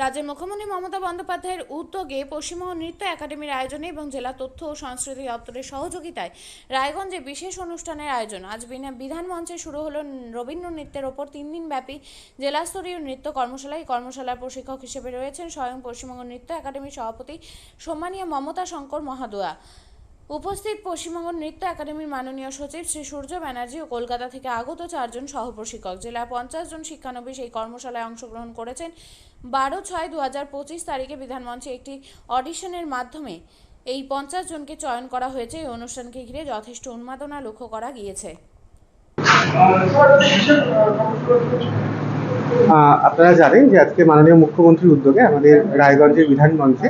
রাজ্যের মুখ্যমন্ত্রী মমতা বন্দ্যোপাধ্যায়ের উদ্যোগে পশ্চিমবঙ্গ নৃত্য একাডেমির আয়োজনে এবং জেলা তথ্য ও সংস্কৃতি দপ্তরের সহযোগিতায় রায়গঞ্জে বিশেষ অনুষ্ঠানের আয়োজন। আজ বিধান মঞ্চে শুরু হলো রবীন্দ্র নৃত্যের ওপর 3 দিন ব্যাপী জেলাস্তরীয় নৃত্য কর্মশালা। এই কর্মশালার প্রশিক্ষক হিসেবে রয়েছেন স্বয়ং পশ্চিমবঙ্গ নৃত্য একাডেমির সভাপতি সম্মানীয় মমতা শঙ্কর মহাদয়া। উপস্থিত পশ্চিমবঙ্গ নৃত্য একাডেমির মাননীয় সচিব শ্রী সূর্য ব্যানার্জি ও কলকাতা থেকে আগত 4 জন সহ প্রশিক্ষক। জেলার 50 জন শিক্ষানবিশ এই কর্মশালায় অংশগ্রহণ করেছেন। 12/6/2025 তারিখে বিধানমঞ্চে একটি অডিশনের মাধ্যমে এই 50 জনকে চয়ন করা হয়েছে। এই অনুষ্ঠানকে ঘিরে যথেষ্ট উন্মাদনা লক্ষ্য করা গিয়েছে। আপনারা জানেন যে আজকে মাননীয় মুখ্যমন্ত্রীর উদ্যোগে আমাদের রায়গঞ্জের বিধান মঞ্চে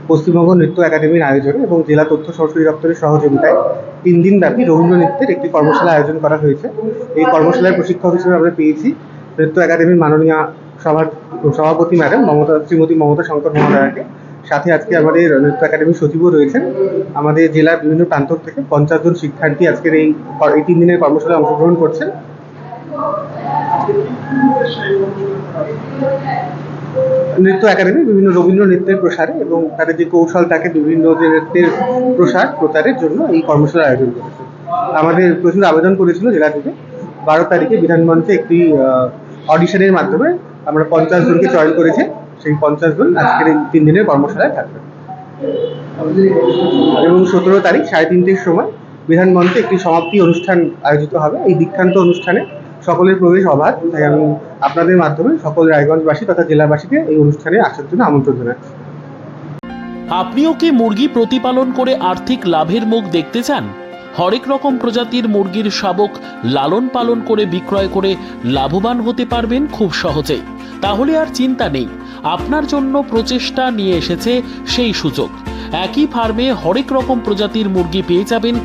পশ্চিমবঙ্গ নৃত্য একাডেমির আয়োজনে এবং জেলা তথ্য সংস্কৃতি দপ্তরের সহযোগিতায় 3 দিন ব্যাপী রবীন্দ্র নৃত্যের একটি কর্মশালা আয়োজন করা হয়েছে। এই কর্মশালার প্রশিক্ষক হিসেবে আমরা পেয়েছি নৃত্য একাডেমির মাননীয় সভাপতি ম্যাডাম শ্রীমতী মমতা শঙ্কর মহাদয়াকে। সাথে আজকে আমাদের নৃত্য একাডেমির সচিবও রয়েছেন। আমাদের জেলার বিভিন্ন প্রান্ত থেকে 50 জন শিক্ষার্থী আজকের এই 3 দিনের কর্মশালায় অংশগ্রহণ করছেন। নৃত্য একাডেমি বিভিন্ন রবীন্দ্র নৃত্যের প্রসারে এবং তাদের যে কৌশল থাকে বিভিন্ন নৃত্যের প্রচারের জন্য এই কর্মশালার আয়োজন করেছে। আমাদের প্রচুর আবেদন করেছিল জেলা থেকে। 12 তারিখে বিধানমঞ্চে একটি অডিশনের মাধ্যমে আমরা 50 জনকে চয়ন করেছি। সেই 50 জন আজকের এই 3 দিনের কর্মশালায় থাকবে এবং 17 তারিখ 3:30-র সময় বিধানমঞ্চে একটি সমাপ্তি অনুষ্ঠান আয়োজিত হবে। এই দীক্ষান্ত অনুষ্ঠানে সকলের প্রবেশ অবাধ, তাই আমি আপনাদের মাধ্যমে সকল রায়গঞ্জবাসী তথা জেলাবাসীকে এই অনুষ্ঠানে আসার জন্য আমন্ত্রণ জানাচ্ছি। আপনিও কি মুরগি প্রতিপালন করে আর্থিক লাভের মুখ দেখতে চান? হরেক রকম প্রজাতির মুরগির শাবক লালন পালন করে বিক্রয় করে লাভবান হতে পারবেন খুব সহজেই। তাহলে আর চিন্তা নেই, আপনার জন্য প্রচেষ্টা নিয়ে এসেছে সেই সুযোগ। একই ফার্মে হরেক রকম প্রজাতির মুরগি পেয়ে যাবেন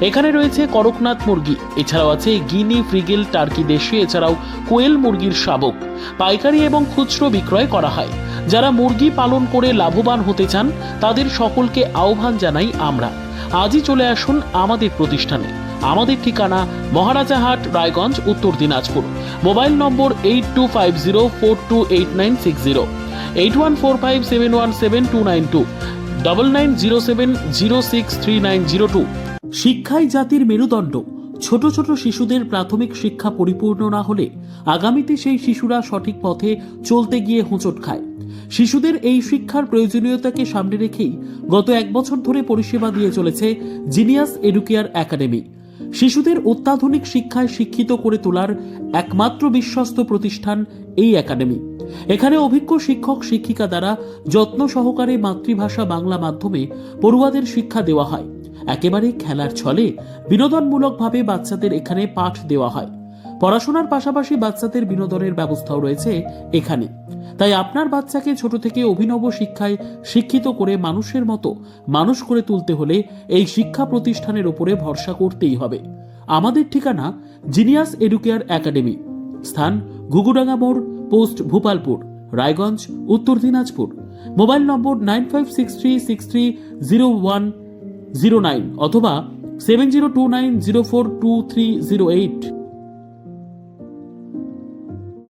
এখানে রয়েছে করকনাথ মুরগি, এছাড়াও আছে গিনি, ফ্রিগেল, টার্কি দেশি, এছাড়াও কোয়েল মুরগির শাবক। পাইকারি এবং খুচরো বিক্রয় করা হয়। যারা মুরগি পালন করে লাভবান হতে চান তাদের সকলকে আহ্বান জানাই আমরা। আজই চলে আসুন আমাদের প্রতিষ্ঠানে। আমাদের ঠিকানা মহারাজাহাট, রায়গঞ্জ, উত্তর দিনাজপুর। মোবাইল নম্বর 8250428960, 8145717292, 9907063902। শিক্ষাই জাতির মেরুদণ্ড। ছোট ছোট শিশুদের প্রাথমিক শিক্ষা পরিপূর্ণ না হলে আগামীতে সেই শিশুরা সঠিক পথে চলতে গিয়ে হোঁচট খায়। শিশুদের এই শিক্ষার প্রয়োজনীয়তাকে সামনে রেখেই গত 1 বছর ধরে পরিষেবা দিয়ে চলেছে জিনিয়াস এডুকেয়ার একাডেমি। শিশুদের অত্যাধুনিক শিক্ষায় শিক্ষিত করে তোলার একমাত্র বিশ্বস্ত প্রতিষ্ঠান এই একাডেমি। এখানে অভিজ্ঞ শিক্ষক শিক্ষিকা দ্বারা যত্ন সহকারে মাতৃভাষা বাংলা মাধ্যমে পড়ুয়াদের শিক্ষা দেওয়া হয়। একেবারে খেলার ছলে বিনোদনমূলকভাবে বাচ্চাদের এখানে পাঠ দেওয়া হয়। পড়াশোনার পাশাপাশি বাচ্চাদের বিনোদনের ব্যবস্থাও রয়েছে এখানে। তাই আপনার বাচ্চাকে ছোট থেকে অভিনব শিক্ষায় শিক্ষিত করে মানুষের মতো মানুষ করে তুলতে হলে এই শিক্ষা প্রতিষ্ঠানের উপরে ভরসা করতেই হবে। আমাদের ঠিকানা জিনিয়াস এডুকেয়ার একাডেমি, স্থান ঘুঘুডাঙ্গা মোড়, পোস্ট ভূপালপুর, রায়গঞ্জ, উত্তর দিনাজপুর। মোবাইল নম্বর 9563630109 অথবা 7029042308।